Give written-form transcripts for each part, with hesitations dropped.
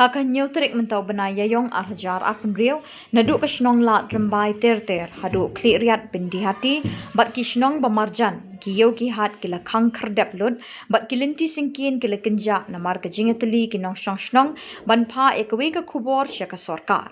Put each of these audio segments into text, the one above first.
HAKA nyutrik mentau benai yayong arhajar akun riu naduk kesnong lat rembai ter haduk klik riat bindi hati bat kisnong bamarjan kiyo kihat kila khang kerdep lut bat kilinti singkin kila kenja namar kejingeteli kinong snong ban pha ekwe ka khubor syaka sorkar.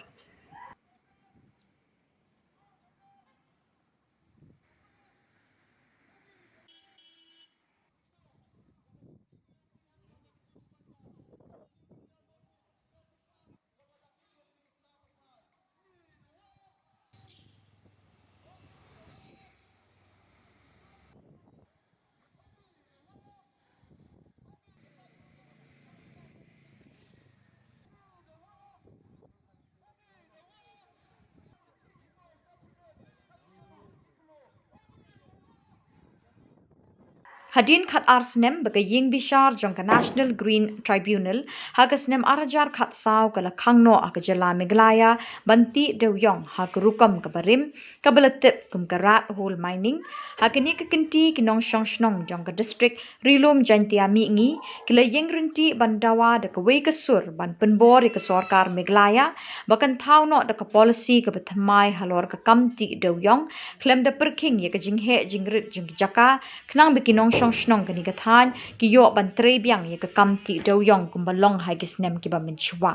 Hadin khat arsnem baga ïING BISHAR JONGkA National Green Tribunal hagasnem arajar khat saw kala khangno aka Jylla Meghalaya banti TIHDEWÜYONG hak rukam kabarim kabalatip kum karat hole mining hakini kekinti kinong snong JONGkA district rilum jantia mi'ngi kila ïING rinti bandawa da kawe kasur ban penbor ke SORKAR Meghalaya bakan thau no da ka policy ka bathamai HALOR KAKAM TIHDEWÜYONG klem da perking ya ka jinghe jingrit JONGkA knang bikinong snong kani kathan ki yo ban tre biang ye ka kam TIHDEWÜYONG kumbalong hagisnem ki ba menchwa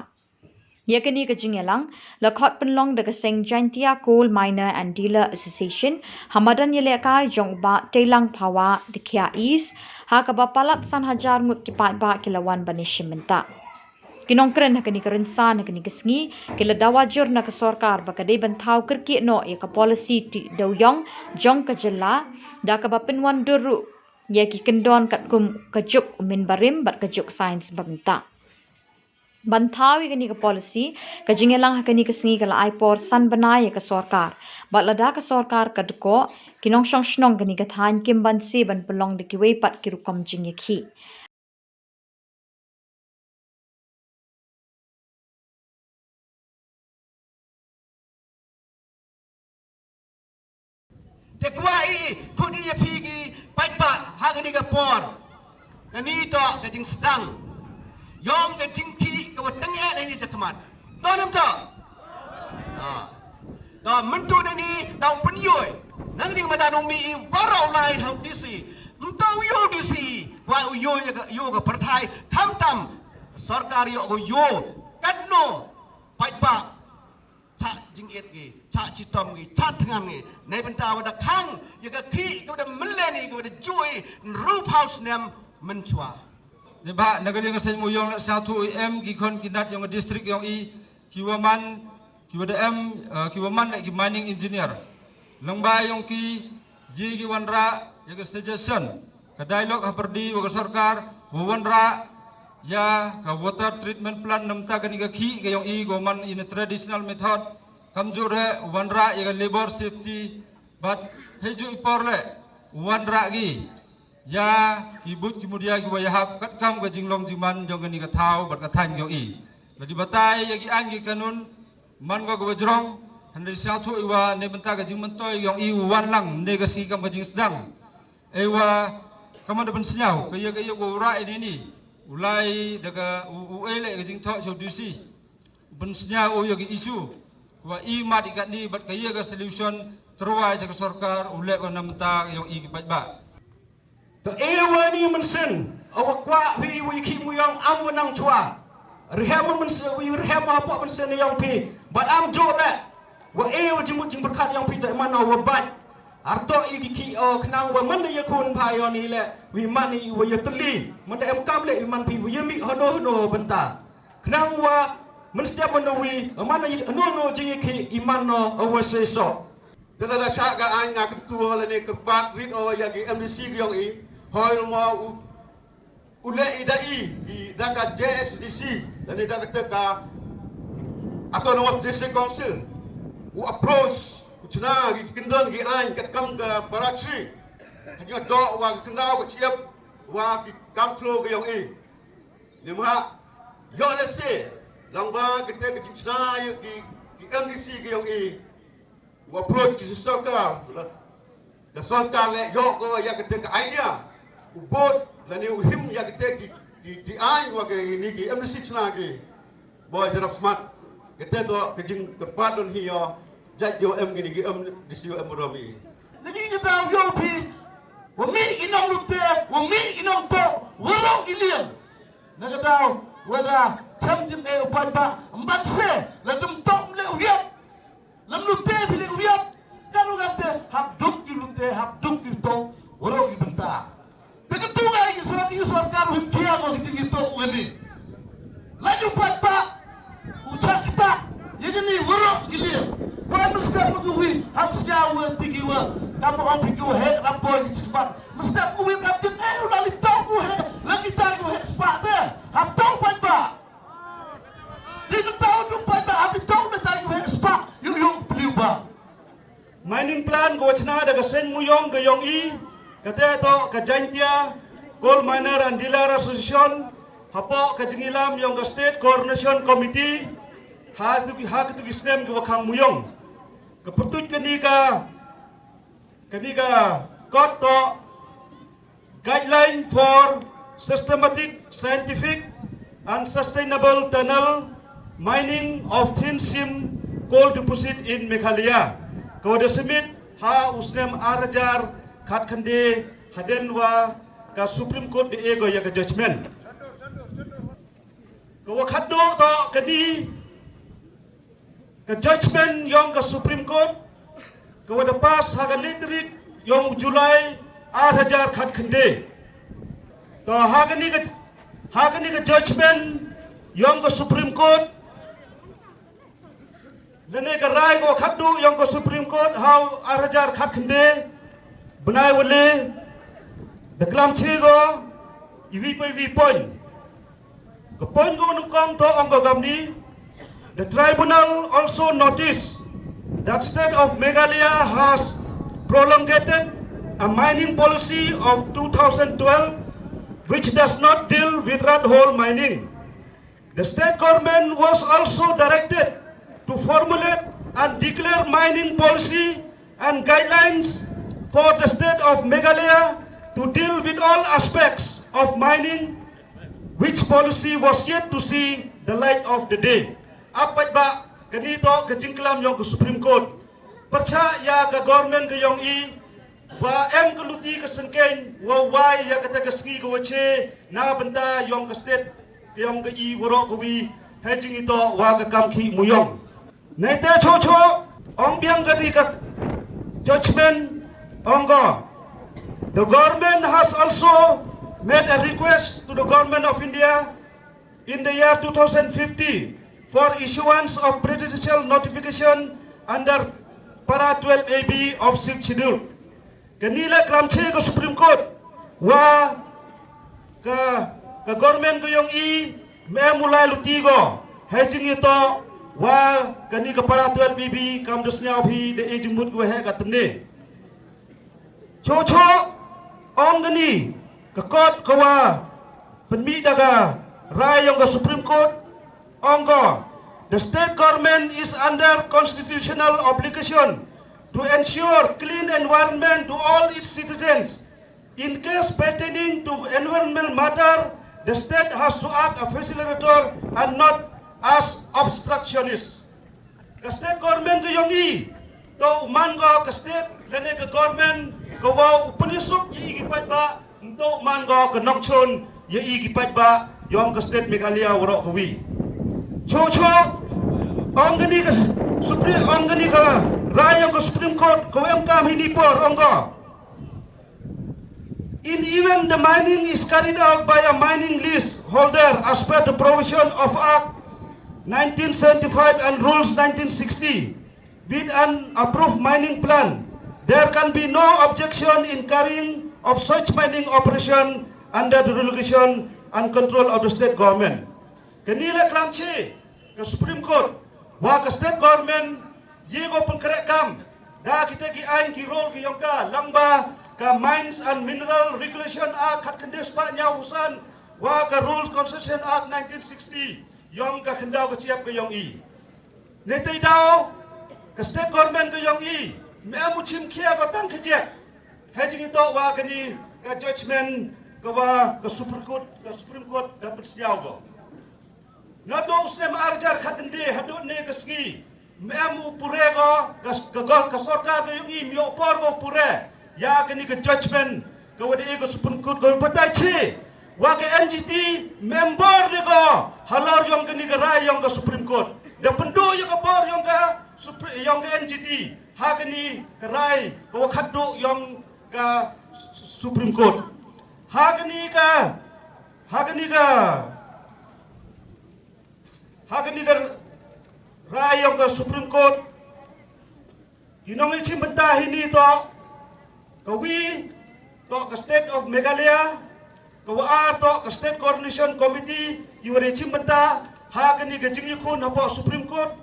ye kani ka jingelang la khot penlong da ka seng jantia coal miner and dealer association hamadan ye lekai jong ba telang phawa dikhya is ha ka ba palat san hajar ngut ki pa ba kilawan banishimenta kinong kren hakani karensan hakani kesngi kila dawajur na ka sorkar bakade bantau kerki no ye ka policy TIHDEWÜYONG jong ka Jylla da ka ba penwan duru ya ki kendon kat kum kajuk umin barim bat kajuk sains babenta bantawi kani ka policy ka jingelang hakani kesngi kala aipor san banai ka sorkar bat lada ka sorkar ka deko kinong snong kani ka than kim ban se ban pelong de ki wei pat ki rukom jinge khi Tekwai kudi ya pigi paipa hagani ka por nani to ka jing sedang yong ka jing ki ka watang ya ni jatmat tonam to to mentu nani dau penyoy nang ding madanong mi warau lai hau disi mtau yo disi wa yo ka perthai tham tam sarkar yo yo kadno paipa cha jing et gi cha chitom gi cha thangan gi nei benta wada khang ye ka khi ka wada meleni ka wada joy roof house nem menchwa de ba nagari nga sen mo yong sa tu em ki kon kinat yung district yung i kiwaman kiwada em kiwaman ki mining engineer lang ba yung ki ji ki wanra yung suggestion ka dialogue haperdi wa sarkar wanra ya ka water treatment plant namta gani ka khi ka yung i goman in a traditional method kamjure wanra ya labor safety but heju iporle wanra gi ya kibut kemudian ki wayahap kat kam ka jinglong jiman jong gani ka thau bat ka than yung i ladi batai ya ki angi kanun man ka wajrong handri sa thu iwa ne benta ka jingmentoy yung i wan lang ne ka si kam ka jing sedang ewa kamanda ben senyau ka ya ura ini ulai daga uele ke jing tho chodisi bensnya o yogi isu wa i mat ikat ni bat kaya ga solution terwai ke sorkar ule ko namta yang i kipat ba to ewa ni mensen awakwa wi ki mu yang am nang chua rehab mensen wi rehab apa mensen yang pi but am jore wa ewa jimut jing berkat yang pi ta mana wa bat arto igi ki o knang wa man ya kun phayo ni le wi mani wa ya tli man da em kam le man pi wi mi hono benta knang wa man setiap menawi man ya no jingi ki iman no awase so dala da sha ga an ga tu hole ne kerbat rit o ya ki MDC gi yong i hoi mo ule idai di daka JSDC dan di daka ka autonomous district council who approach China gi kendon gi an kat kam ga baratri hajga do wa kendau ko chiep wa ki kam klo gi yong i limha yo lese langba kete ki China yo ki MDC gi yong i wa approach to sorkar the sorkar le yo ko ya kete ka idea ubot la ni him ya kete ki an wa ki ni ki MDC China gi boy jerap smart. Kita tu kejing terpadun hiyo. Jat yo gini gi di siyo romi. Lagi kita yo pi. Wa min inong lute, wa min inong to, warong iliam. Nagadao wala chamjim e upan ba embat se la dum tok le uyap. Lam lute bile uyap. Kalau kata hak duk di lute, hak duk di to, warong ibenta. Begitu lagi surat itu SORKAR himkia ko kejing to wani. Laju pat ucap kita jadi ni warong iliam. Bukan mesti menguwi harus jauh tigiwa. Kamu orang pergi he rapor di sebab mesti kuwi kapten udah litau ku he lagi tak ku he sebab deh. Hab tahu pada. Di tahu tu pada hab tahu dah tak ku he sebab yuk beliau ba. Mining plan ko chna daga sen muyong ke yong i kate to ka jantia coal miner and dealer association hapo ka jingilam yong ka state coordination committee ha tu gisnem ko khang muyong kepertut kenika koto guideline for systematic, scientific and sustainable tunnel mining of thin seam coal deposit in Meghalaya. Kau desemit ha usnem arajar khat khande hadenwa ka Supreme Court de ego ya ka judgment. Kau khaddo to kadi ka judgment yang ka Supreme Court kepada pas harga listrik yang Julai 8,000 khat khande. To harga ni ke judgment yang ke Supreme Court. Lene ke rai ko khaddu yang ke Supreme Court how 8,000 khat khande. Benai wale deklam chego iwi point. Ke point ko nukong to ang gamni. The tribunal also noticed that state of Meghalaya has prolongated a mining policy of 2012 which does not deal with red hole mining. The state government was also directed to formulate and declare mining policy and guidelines for the state of Meghalaya to deal with all aspects of mining, which policy was yet to see the light of the day. Apa ba kanito kejingklam yang ke Supreme Court percaya ke government ke yang i wa em ke luti ke sengkeng wa wai ya kata ke ski ke wache na benda yang ke state yang ke i warok ke wi hajing ito wa ke kamki muyong nete chocho ong biang ke judgment onggo. The government has also made a request to the government of India in the year 2050 for issuance of presidential notification under Para 12 AB of 6th Schedule. Kanila klamche ke Supreme Court wa ke government ko yung i me mulai lutigo hajing ito wa kani ke Para 12 AB kam dosnya abhi de ejumut ko he katne. Chocho ong gani ke court ko wa penmi daga rai yang ke Supreme Court onggo. The state government is under constitutional obligation to ensure clean environment to all its citizens. In case pertaining to environmental matter, the state has to act as facilitator and not as obstructionist. The state government ko yung i to man ko ke state lene ke government ko wa upanisuk i gipat ba to man ko ke nokchon ye i gipat ba yung ke state Meghalaya warok ko wi. Chocho ongani ke Supreme ongani ke raya ke Supreme Court ko kam hinipor onggo. In even the mining is carried out by a mining lease holder as per the provision of Act 1975 and Rules 1960 with an approved mining plan, there can be no objection in carrying of such mining operation under the regulation and control of the state government. Kanila klamche ke Supreme Court wa ke state government yego pengkerekam da kita ki ãING ki role ki JONGkA LANGBAH ke Mines and Mineral Regulation Act khat kendes pa nya usan wa ke Rules Concession Act 1960 yong ka khendau ke chiap ke yong i netei dau ke state government ke yong i me muchim khia ko tang khjet hajing ito wa ke ni ke judgment ke wa ke Supreme Court dapat siau go Ngado usne arjar khatende hadut ne kasgi. Memu pure ka sorkar ko yung myo por ko pure. Ya kini ke judgment ko wadi ko Supreme Court ko patai chi. Wa ke NGT member de ko halor yung kini ke rai yung ka Supreme Court. Da pendu yung ka bor yung ka NGT. Ha kini ke rai ko khadu yung ka Supreme Court. Ha kini ka rai yung ka Supreme Court. Yunong ichim bentah ini to kawi to ka State of Meghalaya kawa to ka State Coordination Committee iwari ichim bentah ha kini ka jingi kun hapo Supreme Court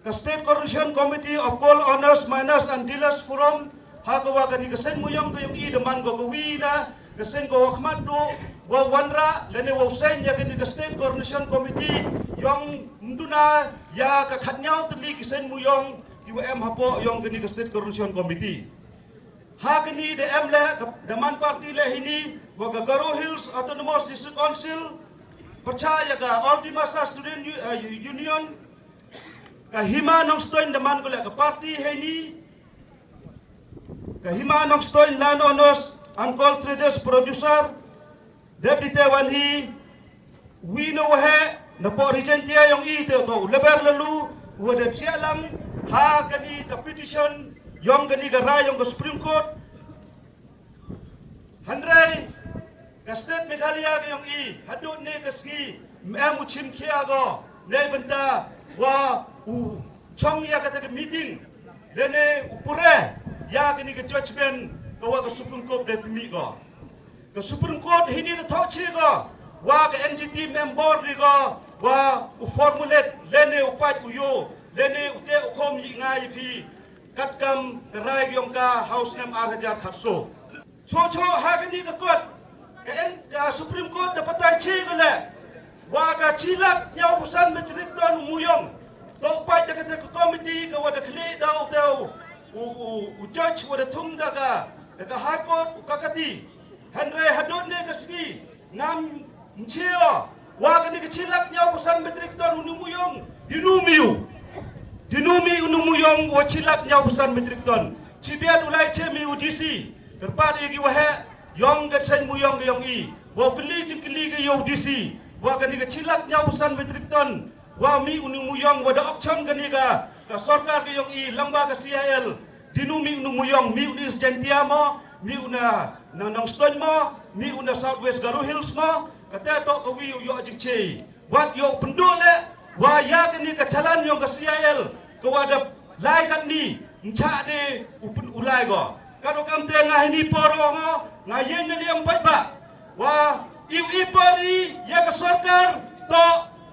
ka State Coordination Committee of Coal Owners, Miners and Dealers Forum ha kawa kani ka sen muyong ko yung ideman ko kawi na ka sen ko wakmat do wa wanra lene wa usain ya kini ka State Coordination Committee yung mduna ya ka khatnyao tli kisen muyong IWM hapo yung kini ka State Coordination Committee. Ha kini DM le daman party le hini wa Garo Hills Autonomous District Council percaya ka all di masa student union ka hima nong stoin daman ko le ka party hini ka hima nong stoin landowners and coal traders producer deputy wanhi wino he na po regentia yung ite to lebar lalu wa de sialam ha kani ka petition yung kani ka rayong ka Supreme Court handrai ka state Meghalaya yung hadut ne kaski memu chim kia go ne benta wa chong ya ka meeting lene upure ya kani ka judgment ko wa ka Supreme Court de mi go ka Supreme Court hini na thok chi go wa ka NGT member ni go wa formulate lene upat uyo lene ute ukom ngai phi katkam rai JONGkA house name arhajar khatso cho hagani ka court ka Supreme Court dapat chi gole wa ka chilak nyau pusan metrik ton muyong to upat da ka committee ka wa da khle dau teu u judge wa da thung da ka high court kakati handre hadot ne kasgi ngam mchio wa ka ni ka chilak nyau pusan metrik ton muyong dinumi unumuyong wa chilak nyau pusan metrik ton cibiat ulai chemi UDC terpad igi wahe yong gatsen muyong yong wa beli jengkeli ke UDC wa kani ka chilak nyau pusan metrik ton wa mi unumuyong wa da auction kani ka sorkar ke yong lamba ka CIL dinumi unumuyong mi unis jentia mo mi una nang ston mo mi una Southwest Garo Hills mo kata to ko wi yo jingche wat yo pendole wa ya kani ka jalan yong ka CIL ko ada lai kat ni ncha de upun ulai go kado kam te ngah ni poro ngo ngayen ni yang ba wa ipori ya ka sorkar to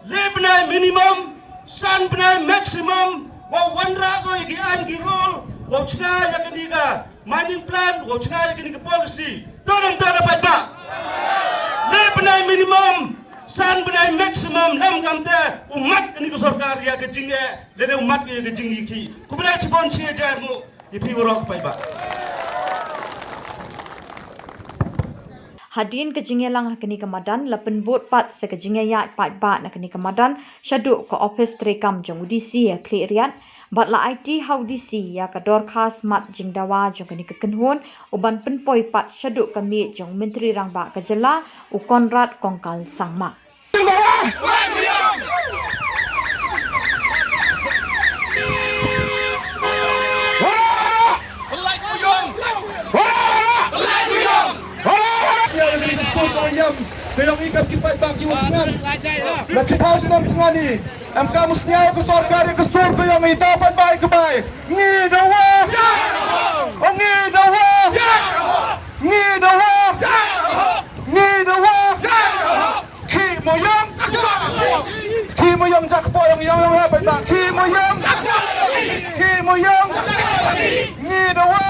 lebnai minimum san bnai maximum wa wanra go igi an gi role wa chna ya kani ka mining plan wa chna ya kani ka policy tolong ta dapat ba lebnai minimum san benai maximum nam kamte umat ni ko sorkar ya ke jinge lene umat ke jingi ki kubra chibon chi jar mu ipi worok pai ba Hadin ke jingelang kini kemadan lapen bot pat se ke jinge ya pat ba na kini kemadan syadu ko office trekam jong UDC ya cleariat bat la IT how DC ya ka dorkas mat jingdawa jong kini kekenhon uban penpoi pat syadu kami jong menteri RANGBAH ke Jylla u Konrad kongkal sangma Belong ikat kipat bagi hubungan. Lacipau senam tengani. MK musnya ke sorkar ke sur ke yang dapat baik ke baik. Ngi dawa. Oh ngi dawa. Ngi dawa. Ngi dawa. Ki moyang. Ki moyang jak po yang baik baik. Ki moyang. Ki moyang. Ngi dawa.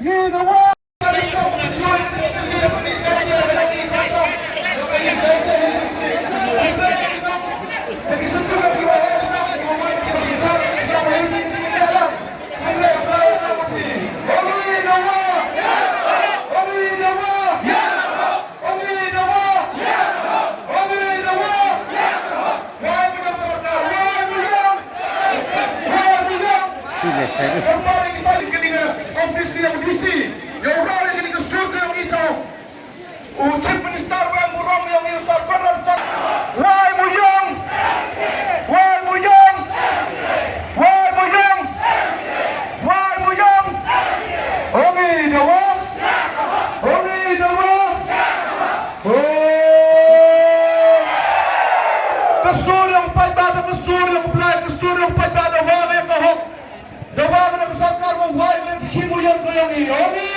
Ngi dawa. Kembali ke ofis yang DC. Yang orang yang ke surga yang hijau. Chief Minister yang burung yang insar benar. Wai Muyong. Wai Muyong. Wai Muyong. Wai Muyong. Omi Dewa. Omi Dewa. Kesur yang pada kesur yang belai kesur yang pada wang yang kahok. Dawa ka ng sarkar mo wai yang kimu yang kayang i. Omi.